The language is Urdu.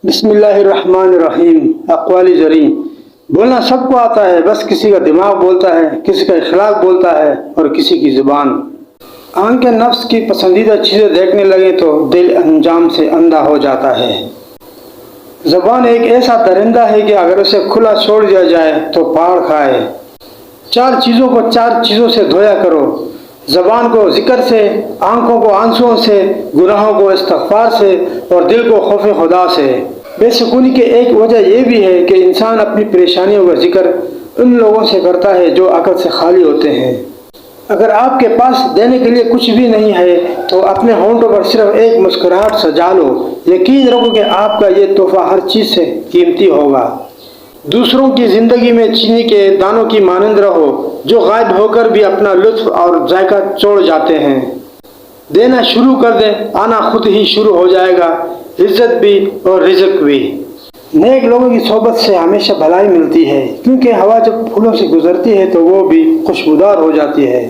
بسم اللہ الرحمن الرحیم۔ اقوال زریں بولنا سب کو آتا ہے، بس کسی کا دماغ بولتا ہے، کسی کا اخلاق بولتا ہے اور کسی کی زبان۔ آنکھ کے نفس کی پسندیدہ چیزیں دیکھنے لگے تو دل انجام سے اندھا ہو جاتا ہے۔ زبان ایک ایسا درندہ ہے کہ اگر اسے کھلا چھوڑ دیا جائے تو پھاڑ کھائے۔ چار چیزوں سے دھویا کرو: زبان کو ذکر سے، آنکھوں کو آنسوؤں سے، گناہوں کو استغفار سے اور دل کو خوف خدا سے۔ بے سکونی کی ایک وجہ یہ بھی ہے کہ انسان اپنی پریشانیوں کا ذکر ان لوگوں سے کرتا ہے جو عقل سے خالی ہوتے ہیں۔ اگر آپ کے پاس دینے کے لیے کچھ بھی نہیں ہے تو اپنے ہونٹوں پر صرف ایک مسکراہٹ سجا لو، یقین رکھو کہ آپ کا یہ تحفہ ہر چیز سے قیمتی ہوگا۔ دوسروں کی زندگی میں چینی کے دانوں کی مانند رہو جو غائب ہو کر بھی اپنا لطف اور ذائقہ چھوڑ جاتے ہیں۔ دینا شروع کر دیں، آنا خود ہی شروع ہو جائے گا، عزت بھی اور رزق بھی۔ نیک لوگوں کی صحبت سے ہمیشہ بھلائی ملتی ہے، کیونکہ ہوا جب پھولوں سے گزرتی ہے تو وہ بھی خوشبودار ہو جاتی ہے۔